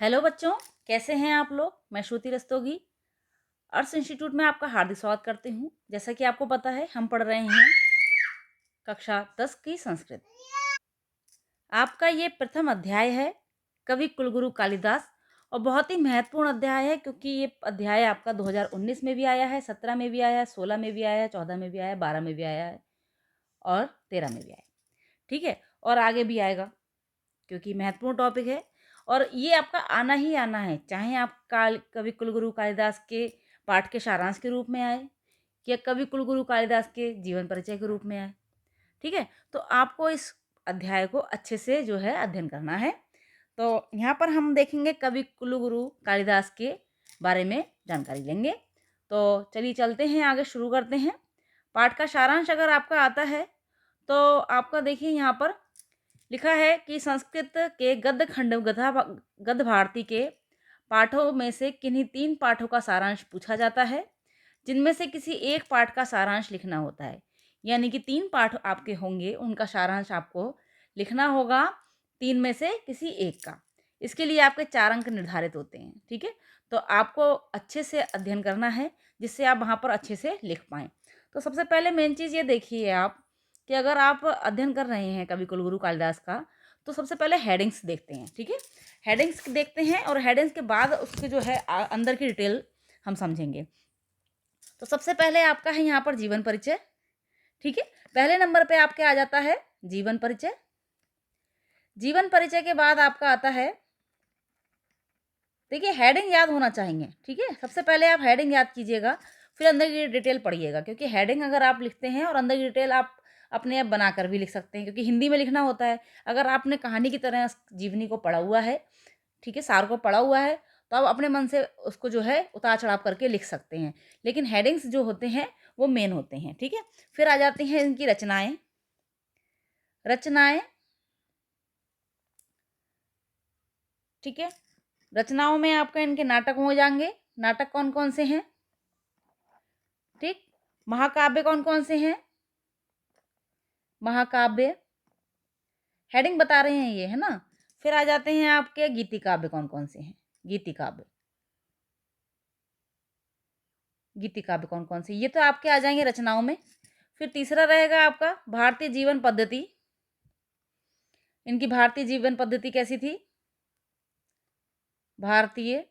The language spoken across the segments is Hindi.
हेलो बच्चों, कैसे हैं आप लोग? मैं श्रुति रस्तोगी अर्थ इंस्टीट्यूट में आपका हार्दिक स्वागत करती हूँ। जैसा कि आपको पता है, हम पढ़ रहे हैं कक्षा 10 की संस्कृत। आपका ये प्रथम अध्याय है कवि कुलगुरु कालिदास और बहुत ही महत्वपूर्ण अध्याय है क्योंकि ये अध्याय आपका 2019 में भी आया है, 17 में भी आया है, 16 में भी आया है, 14 में भी आया है, 12 में भी आया है और 13 में भी आया है। ठीक है, और आगे भी आएगा क्योंकि महत्वपूर्ण टॉपिक है और ये आपका आना ही आना है, चाहे आप कवि कुलगुरु कालिदास के पाठ के सारांश के रूप में आए या कवि कुलगुरु कालिदास के जीवन परिचय के रूप में आए। ठीक है, तो आपको इस अध्याय को अच्छे से जो है अध्ययन करना है। तो यहाँ पर हम देखेंगे कवि कुलगुरु कालिदास के बारे में जानकारी लेंगे। तो चलिए चलते हैं, आगे शुरू करते हैं। पाठ का सारांश अगर आपका आता है तो आपका देखिए यहाँ पर लिखा है कि संस्कृत के गद्य खंड गद्य भारती के पाठों में से किन्हीं 3 पाठों का सारांश पूछा जाता है, जिनमें से किसी एक पाठ का सारांश लिखना होता है। यानी कि 3 पाठ आपके होंगे, उनका सारांश आपको लिखना होगा 3 में से किसी एक का। इसके लिए आपके 4 अंक निर्धारित होते हैं। ठीक है, तो आपको अच्छे से अध्ययन करना है जिससे आप वहाँ पर अच्छे से लिख पाएँ। तो सबसे पहले मेन चीज़ ये देखिए आप कि अगर आप अध्ययन कर रहे हैं कवि कुलगुरु कालिदास का, तो सबसे पहले हेडिंग्स देखते हैं। ठीक है, हेडिंग्स देखते हैं और हेडिंग्स के बाद उसके जो है अंदर की डिटेल हम समझेंगे। तो सबसे पहले आपका है यहाँ पर जीवन परिचय। ठीक है, पहले नंबर पे आपके आ जाता है जीवन परिचय। जीवन परिचय के बाद आपका आता है, देखिए हेडिंग याद होना चाहिए। ठीक है, सबसे पहले आप हेडिंग याद कीजिएगा, फिर अंदर की डिटेल पढ़िएगा, क्योंकि हेडिंग अगर आप लिखते हैं और अंदर की डिटेल आप अपने आप बनाकर भी लिख सकते हैं, क्योंकि हिंदी में लिखना होता है। अगर आपने कहानी की तरह जीवनी को पढ़ा हुआ है, ठीक है, सार को पढ़ा हुआ है, तो आप अपने मन से उसको जो है उतार चढ़ाव करके लिख सकते हैं, लेकिन हेडिंग्स जो होते हैं वो मेन होते हैं। ठीक है, फिर आ जाती हैं इनकी रचनाएं। रचनाएं, ठीक है, रचनाओं में आपका इनके नाटक हो जाएंगे। नाटक कौन कौन से हैं? ठीक, महाकाव्य कौन कौन से हैं? महाकाव्य हेडिंग बता रहे हैं ये, है ना। फिर आ जाते हैं आपके गीति काव्य कौन कौन से हैं? गीति काव्य, गीति काव्य कौन कौन से, ये तो आपके आ जाएंगे रचनाओं में। फिर तीसरा रहेगा आपका भारतीय जीवन पद्धति। इनकी भारतीय जीवन पद्धति कैसी थी? भारतीय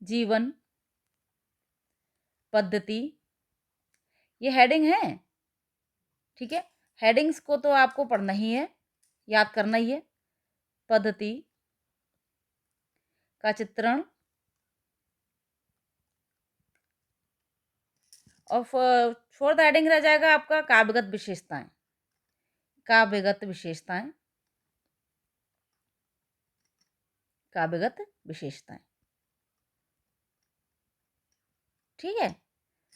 जीवन पद्धति, ये हेडिंग है। ठीक है, हेडिंग्स को तो आपको पढ़ना ही है, याद करना ही है। पद्धति का चित्रण और फोर्थ हेडिंग रह जाएगा आपका काव्यगत विशेषताएं। काव्यगत विशेषताएं, काव्यगत विशेषताएं। ठीक है,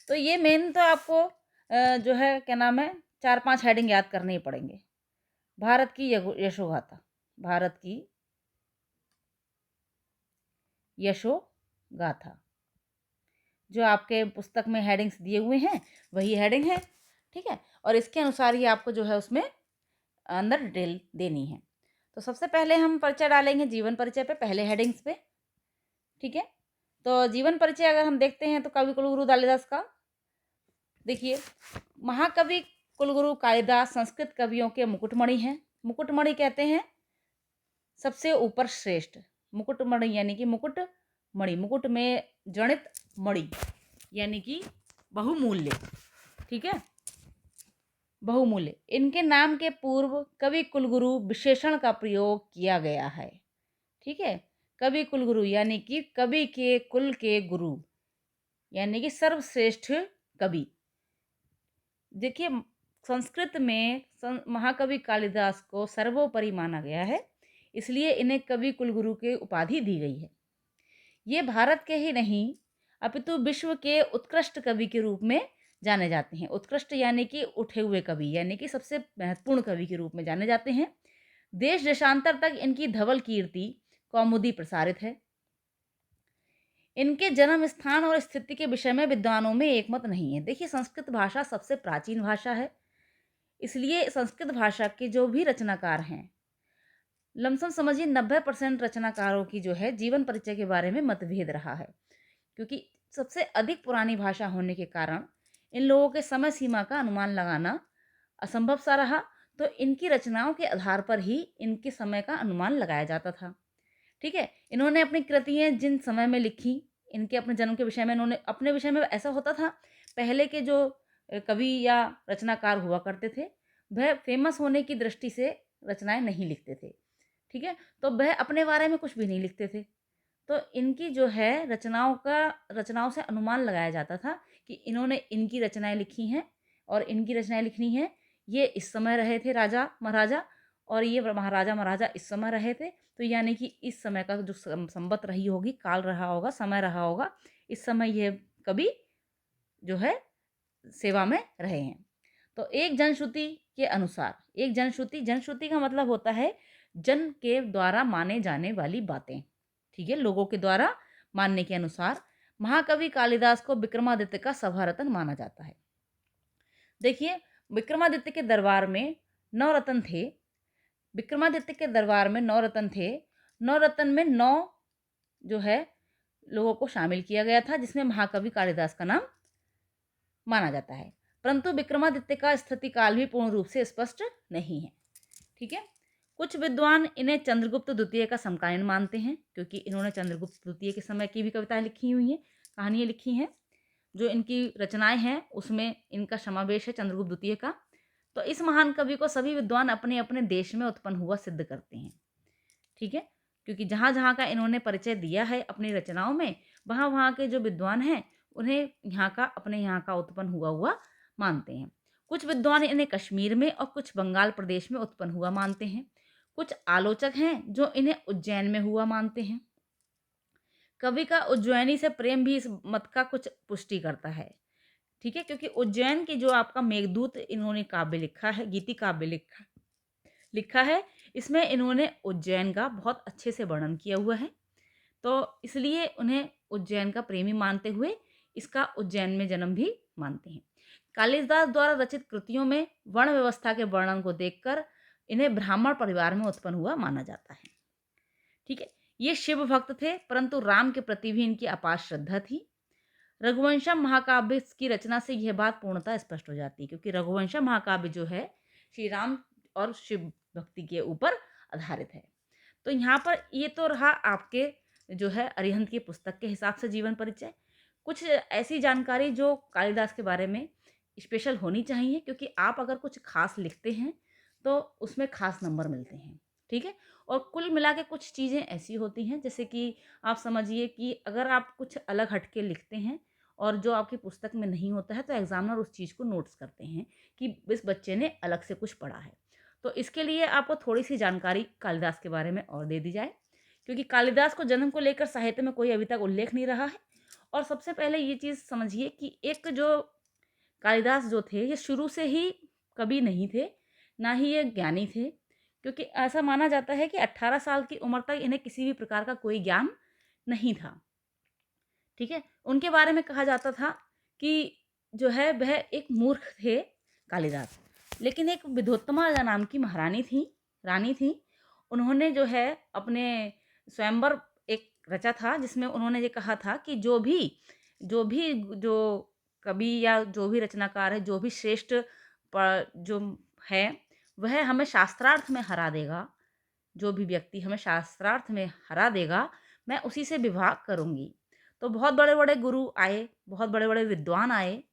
तो ये मेन तो आपको जो है क्या नाम है, 4-5 हेडिंग याद करने ही पड़ेंगे। भारत की यशोगाथा, भारत की यशोगाथा, जो आपके पुस्तक में हेडिंग्स दिए हुए हैं वही हेडिंग है। ठीक है, और इसके अनुसार ही आपको जो है उसमें अंदर डिटेल देनी है। तो सबसे पहले हम परिचय डालेंगे जीवन परिचय पे, पहले हेडिंग्स पे। ठीक है, तो जीवन परिचय अगर हम देखते हैं तो कवि कुलगुरु कालिदास का देखिए, महाकवि कुलगुरु कालिदास संस्कृत कवियों के मुकुटमणि हैं। मुकुटमणि कहते हैं सबसे ऊपर श्रेष्ठ। मुकुटमणि यानी कि मुकुट मणि, मुकुट में जनित मणि यानी कि बहुमूल्य। ठीक है, बहुमूल्य। इनके नाम के पूर्व कवि कुलगुरु विशेषण का प्रयोग किया गया है। ठीक है, कवि कुलगुरु यानी कि कवि के कुल के गुरु, यानी कि सर्वश्रेष्ठ कवि। देखिए, संस्कृत में महाकवि कालिदास को सर्वोपरि माना गया है, इसलिए इन्हें कवि कुलगुरु की उपाधि दी गई है। ये भारत के ही नहीं अपितु विश्व के उत्कृष्ट कवि के रूप में जाने जाते हैं। उत्कृष्ट यानी कि उठे हुए कवि, यानी कि सबसे महत्वपूर्ण कवि के रूप में जाने जाते हैं। देश देशांतर तक इनकी धवल कीर्ति कौमुदी प्रसारित है। इनके जन्म स्थान और स्थिति के विषय में विद्वानों में एकमत नहीं है। देखिए, संस्कृत भाषा सबसे प्राचीन भाषा है, इसलिए संस्कृत भाषा के जो भी रचनाकार हैं, लमसम समझिए 90% रचनाकारों की जो है जीवन परिचय के बारे में मतभेद रहा है, क्योंकि सबसे अधिक पुरानी भाषा होने के कारण इन लोगों के समय सीमा का अनुमान लगाना असंभव सा रहा। तो इनकी रचनाओं के आधार पर ही इनके समय का अनुमान लगाया जाता था। ठीक है, इन्होंने अपनी कृतियाँ जिन समय में लिखी, इनके अपने जन्म के विषय में, इन्होंने अपने विषय में ऐसा होता था, पहले के जो कवि या रचनाकार हुआ करते थे, वह फेमस होने की दृष्टि से रचनाएँ नहीं लिखते थे। ठीक है, तो वह अपने बारे में कुछ भी नहीं लिखते थे। तो इनकी जो है रचनाओं से अनुमान लगाया जाता था कि इन्होंने इनकी रचनाएँ लिखी हैं और इनकी रचनाएँ लिखनी हैं। ये इस समय रहे थे राजा महाराजा, और ये महाराजा महाराजा इस समय रहे थे। तो यानी कि इस समय का जो संवत रही होगी, काल रहा होगा, समय रहा होगा, इस समय ये कवि जो है सेवा में रहे हैं। तो एक जनश्रुति के अनुसार, एक जनश्रुति, जनश्रुति का मतलब होता है जन के द्वारा माने जाने वाली बातें। ठीक है, लोगों के द्वारा मानने के अनुसार महाकवि कालिदास को विक्रमादित्य का सभारतन माना जाता है। देखिए, विक्रमादित्य के दरबार में 9 रत्न थे। विक्रमादित्य के दरबार में 9 रत्न थे। 9 रत्न में 9 जो है लोगों को शामिल किया गया था, जिसमें महाकवि कालिदास का नाम माना जाता है। परंतु विक्रमादित्य का स्थिति काल भी पूर्ण रूप से स्पष्ट नहीं है। ठीक है, कुछ विद्वान इन्हें चंद्रगुप्त द्वितीय का समकालीन मानते हैं, क्योंकि इन्होंने चंद्रगुप्त द्वितीय के समय की भी कविताएं लिखी हुई हैं, कहानियां लिखी हैं। जो इनकी रचनाएं हैं उसमें इनका समावेश है चंद्रगुप्त द्वितीय का। तो इस महान कवि को सभी विद्वान अपने अपने देश में उत्पन्न हुआ सिद्ध करते हैं। ठीक है, क्योंकि जहाँ जहाँ का इन्होंने परिचय दिया है अपनी रचनाओं में, वहाँ वहाँ के जो विद्वान हैं उन्हें यहाँ का, अपने यहाँ का उत्पन्न हुआ हुआ मानते हैं। कुछ विद्वान इन्हें कश्मीर में और कुछ बंगाल प्रदेश में उत्पन्न हुआ मानते हैं। कुछ आलोचक हैं जो इन्हें उज्जैन में हुआ मानते हैं। कवि का उज्जैनी से प्रेम भी इस मत का कुछ पुष्टि करता है। ठीक है, क्योंकि उज्जैन की जो आपका मेघदूत इन्होंने काव्य लिखा है, गीति काव्य लिखा लिखा है, इसमें इन्होंने उज्जैन का बहुत अच्छे से वर्णन किया हुआ है। तो इसलिए उन्हें उज्जैन का प्रेमी मानते हुए इसका उज्जैन में जन्म भी मानते हैं। कालिदास द्वारा रचित कृतियों में वर्ण व्यवस्था के वर्णन को देखकर इन्हें ब्राह्मण परिवार में उत्पन्न हुआ माना जाता है। ठीक है, ये शिव भक्त थे, परंतु राम के प्रति भी इनकी अपार श्रद्धा थी। रघुवंशम महाकाव्य की रचना से यह बात पूर्णतः स्पष्ट हो जाती है, क्योंकि रघुवंशम महाकाव्य जो है श्री राम और शिव भक्ति के ऊपर आधारित है। तो यहाँ पर ये तो रहा आपके जो है अरिहंत की पुस्तक के हिसाब से जीवन परिचय। कुछ ऐसी जानकारी जो कालिदास के बारे में स्पेशल होनी चाहिए, क्योंकि आप अगर कुछ खास लिखते हैं तो उसमें खास नंबर मिलते हैं। ठीक है, और कुल मिला के कुछ चीज़ें ऐसी होती हैं, जैसे कि आप समझिए कि अगर आप कुछ अलग हट के लिखते हैं और जो आपकी पुस्तक में नहीं होता है, तो एग्जामिनर उस चीज़ को नोट्स करते हैं कि इस बच्चे ने अलग से कुछ पढ़ा है। तो इसके लिए आपको थोड़ी सी जानकारी कालिदास के बारे में और दे दी जाए, क्योंकि कालिदास को जन्म को लेकर साहित्य में कोई अभी तक उल्लेख नहीं रहा है। और सबसे पहले ये चीज़ समझिए कि एक जो कालिदास जो थे, ये शुरू से ही कवि नहीं थे, ना ही ये ज्ञानी थे, क्योंकि ऐसा माना जाता है कि 18 साल की उम्र तक इन्हें किसी भी प्रकार का कोई ज्ञान नहीं था। ठीक है, उनके बारे में कहा जाता था कि जो है वह एक मूर्ख थे कालिदास। लेकिन एक विद्वत्तमा नाम की महारानी थी, रानी थी। उन्होंने जो है अपने स्वयंवर एक रचा था, जिसमें उन्होंने ये कहा था कि जो कवि या जो भी रचनाकार है, जो भी श्रेष्ठ जो है, वह हमें शास्त्रार्थ में हरा देगा। जो भी व्यक्ति हमें शास्त्रार्थ में हरा देगा, मैं उसी से विवाह करूँगी। तो बहुत बड़े-बड़े गुरु आए, बहुत बड़े-बड़े विद्वान आए,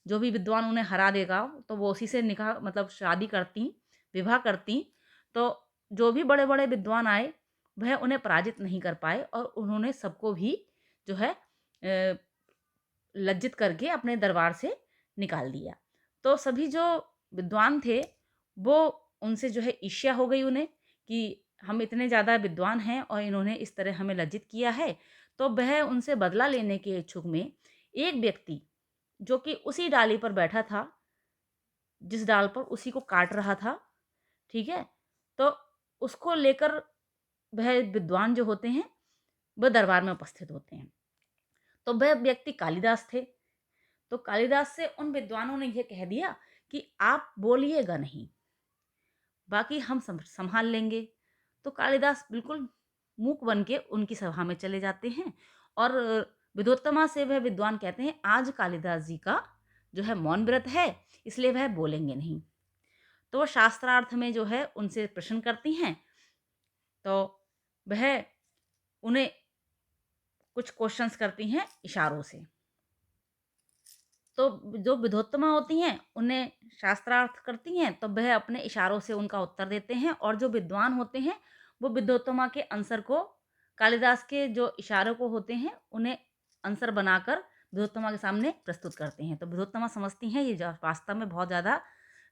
जो भी विद्वान उन्हें हरा देगा, तो वो उसी से निकाह मतलब शादी करतीं, विवाह करतीं। तो जो भी बड़े-बड़े विद्वान आए, वह उन्हें पराजित नहीं कर पाए और उन्होंने सबको भी जो है लज्जित करके अपने दरबार से निकाल दिया। तो सभी जो विद्वान थे, वो उनसे जो है ईर्ष्या हो गई उन्हें कि हम इतने ज़्यादा विद्वान हैं और इन्होंने इस तरह हमें लज्जित किया है। तो वह उनसे बदला लेने के इच्छुक में एक व्यक्ति, जो कि उसी डाली पर बैठा था, जिस डाल पर उसी को काट रहा था, ठीक है? तो उसको लेकर वह विद्वान जो होते हैं, वह दरबार में उपस्थित होते हैं। तो वह व्यक्ति कालिदास थे। तो कालिदास से उन विद्वानों ने यह कह दिया कि आप बोलिएगा नहीं, बाकी हम संभाल लेंगे। तो कालिदास बिल्कुल मूक बन के उनकी सभा में चले जाते हैं और विद्वोत्तमा से वह विद्वान कहते हैं, आज कालिदास जी का जो है मौन व्रत है, इसलिए वह बोलेंगे नहीं। तो वो शास्त्रार्थ में जो है उनसे प्रश्न करती हैं, तो वह उन्हें कुछ क्वेश्चंस करती हैं इशारों से। तो जो विद्वोत्तमा होती हैं, उन्हें शास्त्रार्थ करती हैं, तो वह अपने इशारों से उनका उत्तर देते हैं और जो विद्वान होते हैं, वो विद्वोत्तमा के आंसर को कालिदास के जो इशारों को होते हैं, उन्हें आंसर बनाकर विद्वोत्तमा के सामने प्रस्तुत करते हैं। तो विद्वोत्तमा समझती हैं ये वास्तव में बहुत ज़्यादा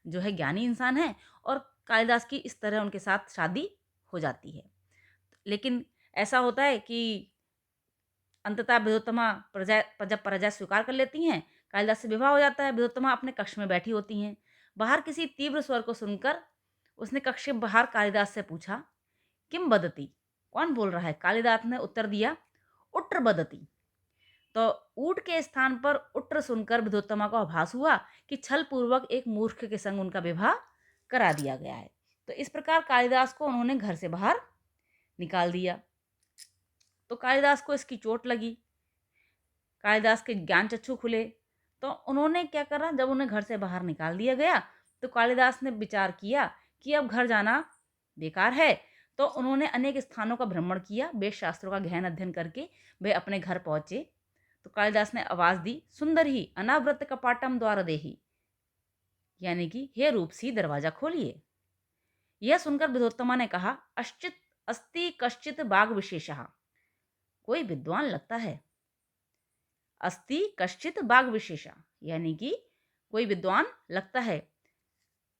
जो है ज्ञानी इंसान है और कालिदास की इस तरह उनके साथ शादी हो जाती है। लेकिन ऐसा होता है कि अंततः विद्वोत्तमा जब पराजय स्वीकार कर लेती हैं, कालिदास से विवाह हो जाता है। विद्वोत्तमा अपने कक्ष में बैठी होती हैं। बाहर किसी तीव्र स्वर को सुनकर उसने कक्ष के बाहर कालिदास से पूछा, किम वदति? कौन बोल रहा है? कालिदास ने उत्तर दिया, उट्र वदति। तो ऊँट के स्थान पर उट्र सुनकर विद्वोत्तमा को आभास हुआ कि छल पूर्वक एक मूर्ख के संग उनका विवाह करा दिया गया है। तो इस प्रकार कालिदास को उन्होंने घर से बाहर निकाल दिया। तो कालिदास को इसकी चोट लगी। कालिदास के ज्ञान चक्षु खुले। तो उन्होंने क्या करा, जब उन्हें घर से बाहर निकाल दिया गया तो कालिदास ने विचार किया कि अब घर जाना बेकार है। तो उन्होंने अनेक स्थानों का भ्रमण किया। वेद शास्त्रों का गहन अध्ययन करके वे अपने घर पहुंचे। तो कालिदास ने आवाज दी, सुंदर ही अनावृत कपाटम द्वार देही, यानी कि हे रूप सी दरवाजा खोलिए। यह सुनकर विद्वोत्तमा ने कहा, अश्चित अस्ति कश्चित बाग विशेषः, कोई विद्वान लगता है। अस्ति कश्चित बाग विशेषा, यानी कि कोई विद्वान लगता है।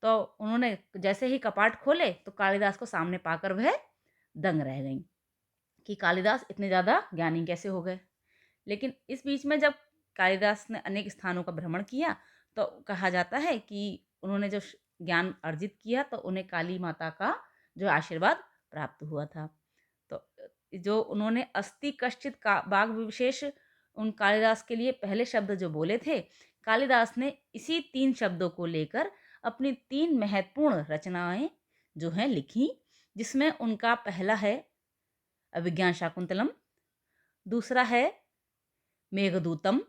तो उन्होंने जैसे ही कपाट खोले तो कालिदास को सामने पाकर वह दंग रह गईं कि कालिदास इतने ज़्यादा ज्ञानी कैसे हो गए। लेकिन इस बीच में जब कालिदास ने अनेक स्थानों का भ्रमण किया तो कहा जाता है कि उन्होंने जो ज्ञान अर्जित किया तो उन्हें काली माता का जो आशीर्वाद प्राप्त हुआ था। तो जो उन्होंने अस्ति कश्चित का बाग विशेष उन कालिदास के लिए पहले शब्द जो बोले थे, कालिदास ने इसी 3 शब्दों को लेकर अपनी 3 महत्वपूर्ण रचनाएं जो हैं लिखी, जिसमें उनका पहला है अभिज्ञान शाकुंतलम, दूसरा है मेघदूतम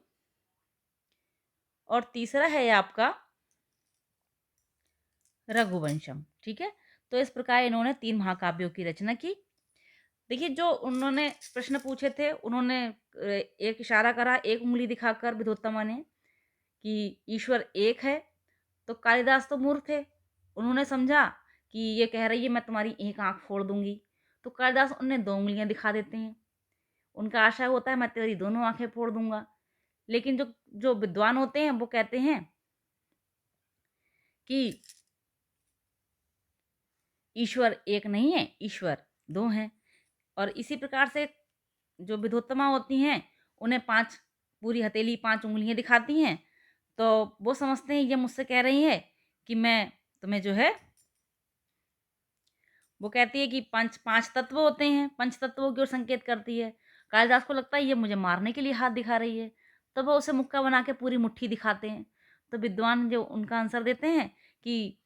और तीसरा है आपका रघुवंशम। ठीक है, तो इस प्रकार इन्होंने 3 महाकाव्यों की रचना की। देखिए, जो उन्होंने प्रश्न पूछे थे, उन्होंने एक इशारा करा, एक उंगली दिखाकर विद्वोत्तमा ने कि ईश्वर एक है। तो कालिदास तो मूर्ख थे, उन्होंने समझा कि ये कह रही है मैं तुम्हारी एक आंख फोड़ दूंगी। तो कालिदास उन्हें 2 उंगलियां दिखा देते हैं। उनका आशय होता है मैं तेरी दोनों आंखें फोड़ दूंगा। लेकिन जो जो विद्वान होते हैं वो कहते हैं कि ईश्वर एक नहीं है, ईश्वर 2 हैं। और इसी प्रकार से जो विद्वोत्तमा होती हैं, उन्हें 5 पूरी हथेली 5 उंगलियां दिखाती हैं। तो वो समझते हैं ये मुझसे कह रही है कि मैं तुम्हें जो है, वो कहती है कि पंच 5 तत्व होते हैं, पंच तत्वों की ओर संकेत करती है। कालिदास को लगता है ये मुझे मारने के लिए हाथ दिखा रही है, तो वो उसे मुक्का बना के पूरी मुट्ठी दिखाते हैं। तो विद्वान जो उनका आंसर देते हैं कि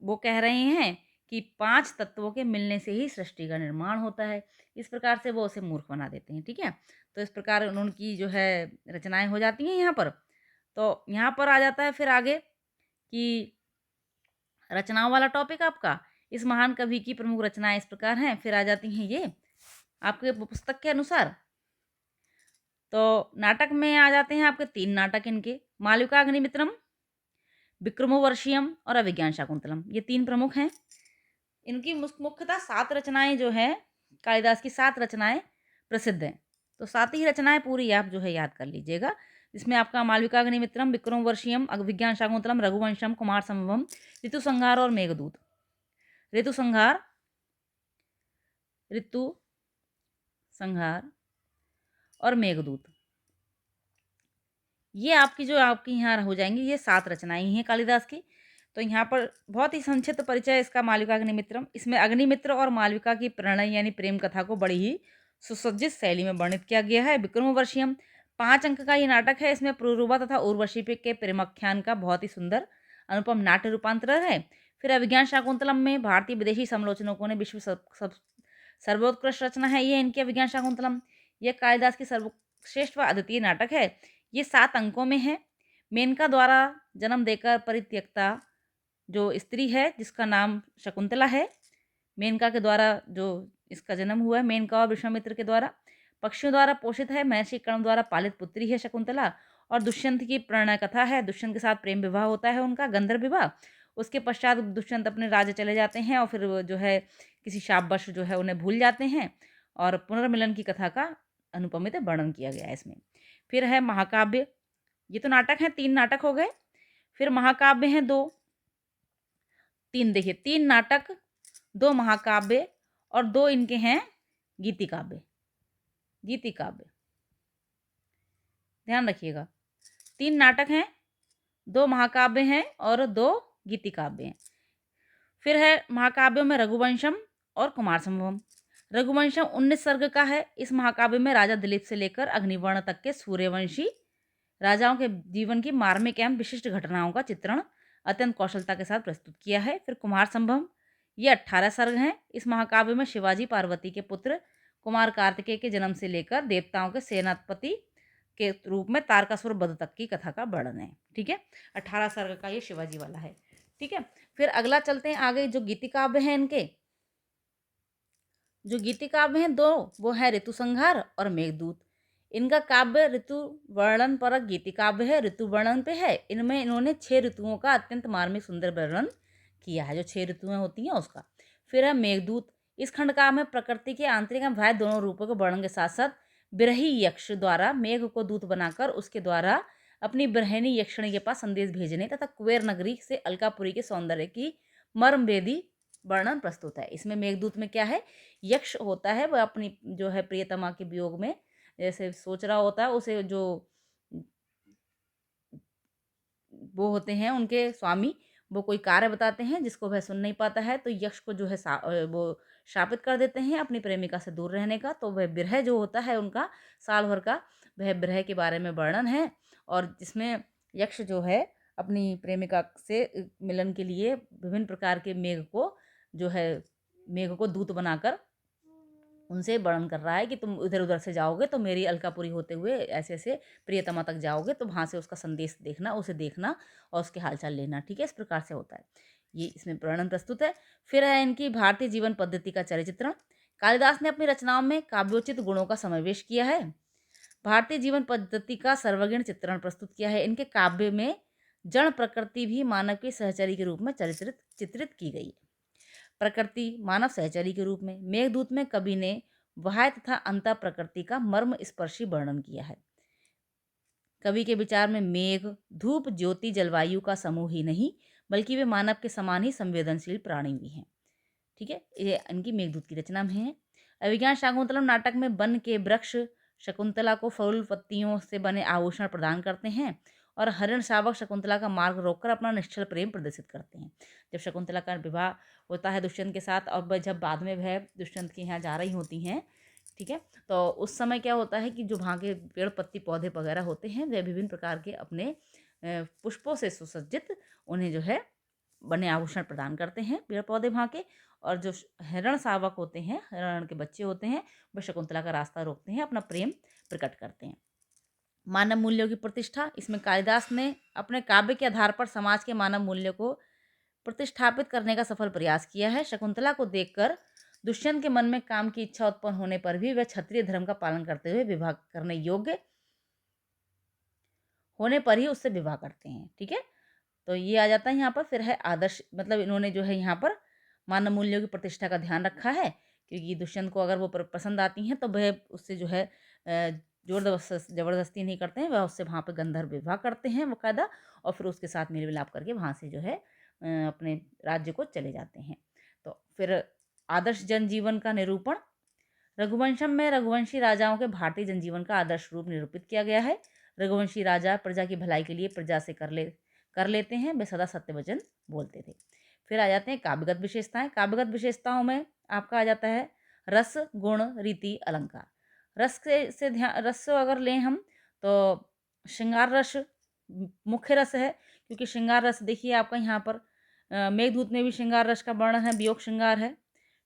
वो कह रहे हैं कि 5 तत्वों के मिलने से ही सृष्टि का निर्माण होता है। इस प्रकार से वो उसे मूर्ख बना देते हैं। ठीक है, तो इस प्रकार उनकी जो है रचनाएं हो जाती हैं यहाँ पर। तो यहाँ पर आ जाता है फिर आगे कि रचनाओं वाला टॉपिक आपका, इस महान कवि की प्रमुख रचनाएं इस प्रकार हैं। फिर आ जाती हैं ये आपके पुस्तक के अनुसार। तो नाटक में आ जाते हैं आपके 3 नाटक इनके, मालविकाग्निमित्रम, विक्रमोर्वशीयम और अभिज्ञान शाकुंतलम, ये 3 प्रमुख हैं। इनकी मुख्यतः 7 रचनाएं जो हैं, कालिदास की 7 रचनाएं प्रसिद्ध हैं। तो 7 ही रचनाएं पूरी आप जो है याद कर लीजिएगा, जिसमें आपका मालविकाग्निमित्रम, विक्रमोर्वशीयम, अभिज्ञान शाकुंतलम, रघुवंशम, कुमार संभवम, ऋतु संहार और मेघदूत। ऋतु संहार, ऋतु संहार और मेघदूत, ये आपकी जो आपकी यहाँ हो जाएंगी, ये 7 रचनाएं ही हैं कालिदास की। तो यहाँ पर बहुत ही संक्षिप्त परिचय इसका मालविकाग्निमित्रम। इसमें अग्निमित्र और मालविका की प्रणय यानी प्रेम कथा को बड़ी ही सुसज्जित शैली में वर्णित किया गया है। विक्रमोर्वशीयम 5 अंक का ये नाटक है। इसमें पुरूरवा तथा उर्वशी के प्रेमाख्यान का बहुत ही सुंदर अनुपम नाट्य रूपांतरण है। फिर अभिज्ञान शाकुंतलम में भारतीय विदेशी समालोचनकों ने विश्व सर्वोत्कृष्ट रचना है ये इनकी अभिज्ञान शाकुंतलम। यह कालिदास की सर्वश्रेष्ठ व अद्वितीय नाटक है। ये 7 अंकों में है। मेनका द्वारा जन्म देकर परित्यक्ता जो स्त्री है जिसका नाम शकुंतला है, मेनका के द्वारा जो इसका जन्म हुआ है, मेनका और विश्वामित्र के द्वारा, पक्षियों द्वारा पोषित है, महर्षि कर्ण द्वारा पालित पुत्री है शकुंतला, और दुष्यंत की प्रणय कथा है। दुष्यंत के साथ प्रेम विवाह होता है उनका, गंधर्व विवाह। उसके पश्चात दुष्यंत अपने राज्य चले जाते हैं और फिर वो जो है किसी शापवश जो है उन्हें भूल जाते हैं, और पुनर्मिलन की कथा का अनुपमित वर्णन किया गया है इसमें। फिर है महाकाव्य। ये तो नाटक हैं, 3 नाटक हो गए। फिर महाकाव्य हैं 2, 3 देखिए, 3 नाटक, 2 महाकाव्य और 2 इनके हैं गीति काव्य। गीति काव्य ध्यान रखिएगा, 3 नाटक हैं, 2 महाकाव्य हैं और 2 गीति काव्य हैं। फिर है महाकाव्यों में रघुवंशम और कुमार संभवम। रघुवंशम 19 सर्ग का है। इस महाकाव्य में राजा दिलीप से लेकर अग्निवर्ण तक के सूर्यवंशी राजाओं के जीवन की मार्मिक एवं विशिष्ट घटनाओं का चित्रण अत्यंत कौशलता के साथ प्रस्तुत किया है। फिर कुमार संभवम, ये 18 सर्ग हैं। इस महाकाव्य में शिवाजी पार्वती के पुत्र कुमार कार्तिकेय के जन्म से लेकर देवताओं के सेनापति के रूप में तारकासुर वध तक की कथा का वर्णन है। ठीक है, 18 सर्ग का ये शिवाजी वाला है। ठीक है, फिर अगला चलते हैं आगे। जो गीति काव्य हैं इनके, जो गीति काव्य हैं 2, वो है ऋतु संहार और मेघदूत। इनका काव्य ऋतु वर्णन परक गीति काव्य है, ऋतु वर्णन पे है। इनमें इन्होंने 6 ऋतुओं का अत्यंत मार्मिक सुंदर वर्णन किया है, जो 6 ऋतुएं होती हैं उसका। फिर है मेघदूत। इस खंड काव्य में प्रकृति के आंतरिक एवं बाह्य दोनों रूपों के वर्णन के साथ साथ बिरही यक्ष द्वारा मेघ को दूत बनाकर उसके द्वारा अपनी बिरहिनी यक्षिणी के पास संदेश भेजने तथा कुबेर नगरी से अलकापुरी के सौंदर्य की मर्मभेदी वर्णन प्रस्तुत है। इसमें मेघदूत में क्या है, यक्ष होता है वह अपनी जो है प्रियतमा के वियोग में जैसे सोच रहा होता है, उसे जो वो होते हैं उनके स्वामी, वो कोई कार्य बताते हैं जिसको वह सुन नहीं पाता है, तो यक्ष को जो है वो शापित कर देते हैं अपनी प्रेमिका से दूर रहने का। तो वह विरह जो होता है उनका साल भर का, वह विरह के बारे में वर्णन है, और जिसमें यक्ष जो है अपनी प्रेमिका से मिलन के लिए विभिन्न प्रकार के मेघ को दूत बनाकर उनसे वर्णन कर रहा है कि तुम इधर उधर से जाओगे तो मेरी अलकापुरी होते हुए ऐसे ऐसे प्रियतमा तक जाओगे, तो वहाँ से उसका संदेश देखना, उसे देखना और उसके हालचाल लेना। ठीक है, इस प्रकार से होता है, ये इसमें वर्णन प्रस्तुत है। फिर है इनकी भारतीय जीवन पद्धति का चरित्रण। कालिदास ने अपनी रचनाओं में काव्योचित गुणों का समावेश किया है, भारतीय जीवन पद्धति का सर्वगीण चित्रण प्रस्तुत किया है। इनके काव्य में जड़ प्रकृति भी मानव के सहचरी के रूप में चित्रित की गई है। प्रकृति मानव सहचरी के रूप में मेघदूत में कवि ने बाह्य तथा अंतः प्रकृति का मर्म स्पर्शी वर्णन किया है। कवि के विचार में मेघ धूप ज्योति जलवायु का समूह ही नहीं बल्कि वे मानव के समान ही संवेदनशील प्राणी भी हैं। ठीक है, ये इनकी मेघदूत की रचना में है। अभिज्ञान शाकुंतलम नाटक में वन के वृक्ष शकुंतला को फूल पत्तियों से बने आभूषण प्रदान करते हैं और हरिण शावक शकुंतला का मार्ग रोककर अपना निश्चल प्रेम प्रदर्शित करते हैं। जब शकुंतला का विवाह होता है दुष्यंत के साथ, और वह जब बाद में वह दुष्यंत के यहाँ जा रही होती हैं, ठीक है, तो उस समय क्या होता है कि जो वहाँ के पेड़ पत्ती पौधे वगैरह होते हैं वे विभिन्न प्रकार के अपने पुष्पों से सुसज्जित उन्हें जो है बने आभूषण प्रदान करते हैं पेड़ पौधे वहाँ के। और जो हिरण शावक होते हैं, हिरण के बच्चे होते हैं, वह शकुंतला का रास्ता रोकते हैं, अपना प्रेम प्रकट करते हैं। मानव मूल्यों की प्रतिष्ठा। इसमें कालिदास ने अपने काव्य के आधार पर समाज के मानव मूल्यों को प्रतिष्ठापित करने का सफल प्रयास किया है। शकुंतला को देखकर दुष्यंत के मन में काम की इच्छा उत्पन्न होने पर भी वह क्षत्रिय धर्म का पालन करते हुए विवाह करने योग्य होने पर ही उससे विवाह करते हैं। ठीक है, तो ये आ जाता है यहाँ पर। फिर है आदर्श, मतलब इन्होंने जो है यहाँ पर मानव मूल्यों की प्रतिष्ठा का ध्यान रखा है, क्योंकि दुष्यंत को अगर वो पसंद आती हैं तो वह उससे जो है जोर जबरदस्ती नहीं करते हैं, वह उससे वहाँ पर गंधर्व विवाह करते हैं बाकायदा, और फिर उसके साथ मेल मिलाप करके वहाँ से जो है अपने राज्य को चले जाते हैं। तो फिर आदर्श जनजीवन का निरूपण। रघुवंशम में रघुवंशी राजाओं के भारतीय जनजीवन का आदर्श रूप निरूपित किया गया है। रघुवंशी राजा प्रजा की भलाई के लिए प्रजा से कर लेते हैं, वे सदा सत्य वचन बोलते थे। फिर आ जाते हैं काव्यगत विशेषताएं। काव्यगत विशेषताओं में आपका आ जाता है रस, गुण, रीति, अलंकार। रस अगर लें हम तो श्रृंगार रस मुख्य रस है, क्योंकि श्रृंगार रस देखिए आपका यहाँ पर मेघदूत में भी श्रृंगार रस का वर्णन है, वियोग श्रृंगार है,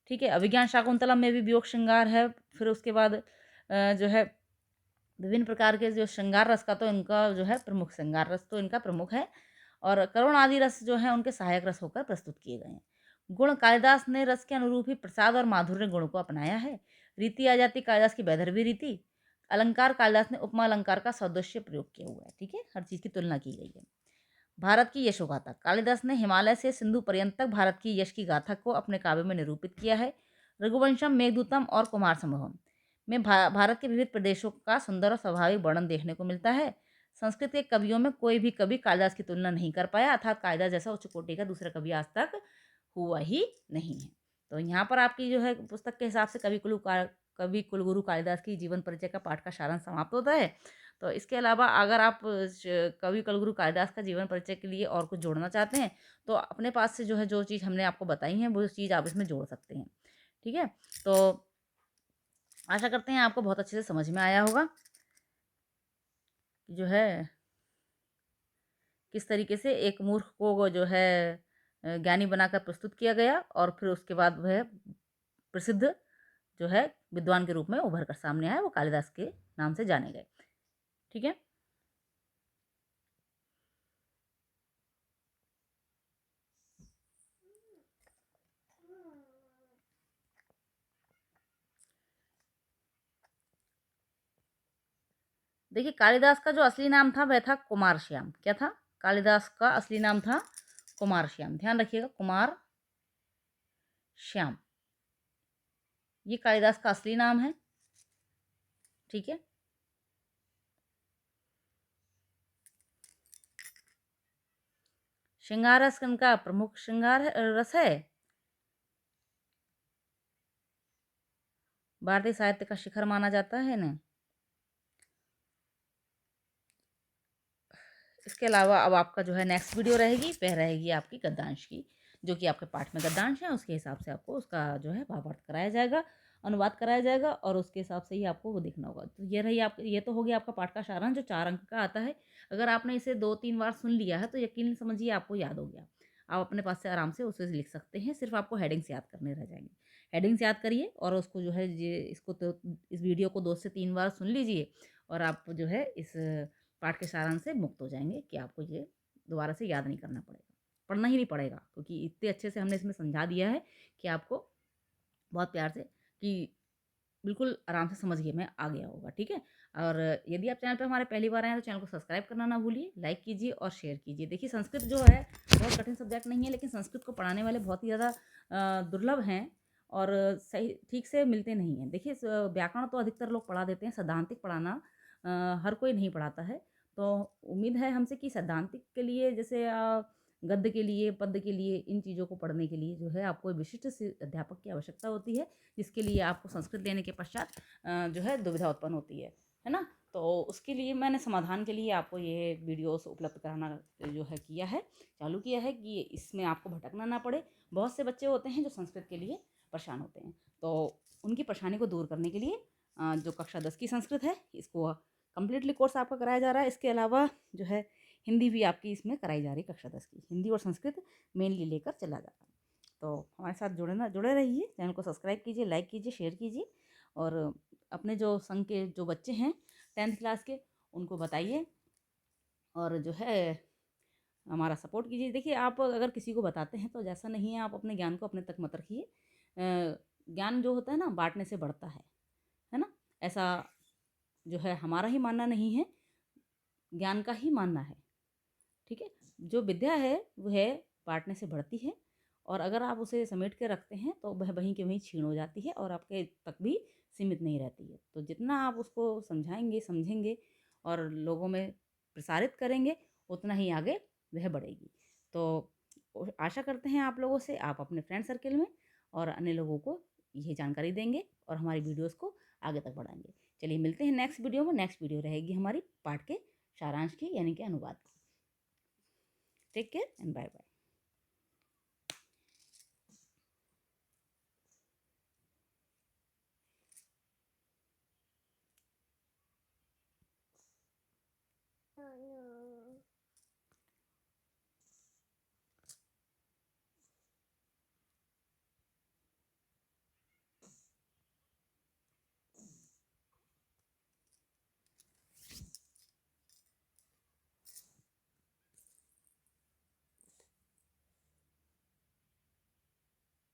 ठीक है। अभिज्ञान शाकुंतलम में भी वियोग श्रृंगार है। फिर उसके बाद जो है विभिन्न प्रकार के जो श्रृंगार रस का तो इनका जो है प्रमुख, श्रृंगार रस तो इनका प्रमुख है, और करुण आदि रस जो है उनके सहायक रस होकर प्रस्तुत किए गए हैं। गुण, कालिदास ने रस के अनुरूप ही प्रसाद और माधुर्य गुण को अपनाया है। रीति आ जाती कालिदास की वैदर्भी रीति। अलंकार, कालिदास ने उपमा अलंकार का सदृश्य प्रयोग किया हुआ है, ठीक है, हर चीज की तुलना की गई है। भारत की यशोगाथा, कालिदास ने हिमालय से सिंधु पर्यंत तक भारत की यश की गाथा को अपने काव्य में निरूपित किया है। रघुवंशम, मेघदूतम और कुमार संभवम में भारत के विविध प्रदेशों का सुंदर और स्वाभाविक वर्णन देखने को मिलता है। संस्कृत के कवियों में कोई भी कवि कालिदास की तुलना नहीं कर पाया, अर्थात कालिदास जैसा उच्च कोटि का दूसरा कवि आज तक हुआ ही नहीं है। तो यहाँ पर आपकी जो है पुस्तक के हिसाब से कवि कुलगुरु कालिदास की जीवन परिचय का पाठ का सारांश समाप्त होता है। तो इसके अलावा अगर आप कवि कुलगुरु कालिदास का जीवन परिचय के लिए और कुछ जोड़ना चाहते हैं तो अपने पास से जो है जो चीज़ हमने आपको बताई है वो चीज़ आप इसमें जोड़ सकते हैं, ठीक है। तो आशा करते हैं आपको बहुत अच्छे से समझ में आया होगा जो है किस तरीके से एक मूर्ख को जो है ज्ञानी बनाकर प्रस्तुत किया गया, और फिर उसके बाद वह प्रसिद्ध जो है विद्वान के रूप में उभर कर सामने आए, वो कालिदास के नाम से जाने गए, ठीक है। देखिए, कालिदास का जो असली नाम था वह था कुमारश्याम। क्या था? कालिदास का असली नाम था कुमारश्याम, ध्यान रखिएगा, कुमार श्याम, ये कालिदास का असली नाम है, ठीक है। श्रृंगार रस इनका प्रमुख श्रृंगार रस है। भारतीय साहित्य का शिखर माना जाता है ना। इसके अलावा अब आपका जो है नेक्स्ट वीडियो रहेगी, वह रहेगी आपकी गद्यांश की, जो कि आपके पाठ में गद्यांश है, उसके हिसाब से आपको उसका जो है भावार्थ कराया जाएगा, अनुवाद कराया जाएगा, और उसके हिसाब से ही आपको वो देखना होगा। तो ये रही आप, ये तो हो गया आपका पाठ का सारांश जो 4 अंक का आता है। अगर आपने इसे 2-3 बार सुन लिया है तो यकीन समझिए आपको याद हो गया। आप अपने पास से आराम से उसे लिख सकते हैं, सिर्फ आपको हेडिंग्स याद करने रह जाएंगे। हेडिंग्स याद करिए और उसको जो है ये इसको तो इस वीडियो को 2 से 3 बार सुन लीजिए, और आप जो है इस पाठ के सारांश से मुक्त हो जाएंगे कि आपको ये दोबारा से याद नहीं करना पड़ेगा, पढ़ना ही नहीं पड़ेगा, क्योंकि इतने अच्छे से हमने इसमें समझा दिया है कि आपको बहुत प्यार से कि बिल्कुल आराम से समझिए में आ गया होगा, ठीक है। और यदि आप चैनल पर हमारे पहली बार आए हैं तो चैनल को सब्सक्राइब करना ना भूलिए, लाइक कीजिए और शेयर कीजिए। देखिए, संस्कृत जो है बहुत कठिन सब्जेक्ट नहीं है, लेकिन संस्कृत को पढ़ाने वाले बहुत ही ज़्यादा दुर्लभ हैं, और सही ठीक से मिलते नहीं हैं। देखिए, व्याकरण तो अधिकतर लोग पढ़ा देते हैं, सैद्धांतिक पढ़ाना हर कोई नहीं पढ़ाता है। तो उम्मीद है हमसे कि सैद्धांतिक के लिए, जैसे गद्य के लिए, पद्य के लिए, इन चीज़ों को पढ़ने के लिए जो है आपको विशिष्ट से अध्यापक की आवश्यकता होती है, जिसके लिए आपको संस्कृत लेने के पश्चात जो है दुविधा उत्पन्न होती है ना। तो उसके लिए मैंने समाधान के लिए आपको ये वीडियोस उपलब्ध कराना जो है किया है, चालू किया है, कि इसमें आपको भटकना ना पड़े। बहुत से बच्चे होते हैं जो संस्कृत के लिए परेशान होते हैं, तो उनकी परेशानी को दूर करने के लिए जो कक्षा 10 की संस्कृत है, इसको कम्प्लीटली कोर्स आपका कराया जा रहा है। इसके अलावा जो है हिंदी भी आपकी इसमें कराई जा रही है, कक्षा 10 की हिंदी और संस्कृत मेनली लेकर चला जा रहा है। तो हमारे साथ जुड़े रहिए, चैनल को सब्सक्राइब कीजिए, लाइक कीजिए, शेयर कीजिए, और अपने जो संघ के जो बच्चे हैं 10th क्लास के, उनको बताइए, और जो है हमारा सपोर्ट कीजिए। देखिए, आप अगर किसी को बताते हैं तो जैसा नहीं है, आप अपने ज्ञान को अपने तक मत रखिए। ज्ञान जो होता है ना, बांटने से बढ़ता है ना। ऐसा जो है हमारा ही मानना नहीं है, ज्ञान का ही मानना है, ठीक है। जो विद्या है वह बांटने से बढ़ती है, और अगर आप उसे समेट के रखते हैं तो वह वहीं के वहीं छीण हो जाती है, और आपके तक भी सीमित नहीं रहती है। तो जितना आप उसको समझाएंगे, समझेंगे और लोगों में प्रसारित करेंगे, उतना ही आगे वह बढ़ेगी। तो आशा करते हैं आप लोगों से, आप अपने फ्रेंड सर्किल में और अन्य लोगों को ये जानकारी देंगे और हमारी वीडियोस को आगे तक बढ़ाएंगे। चलिए, मिलते हैं नेक्स्ट वीडियो में। नेक्स्ट वीडियो रहेगी हमारी पाठ के सारांश की, यानी कि अनुवाद की। Take care and bye bye.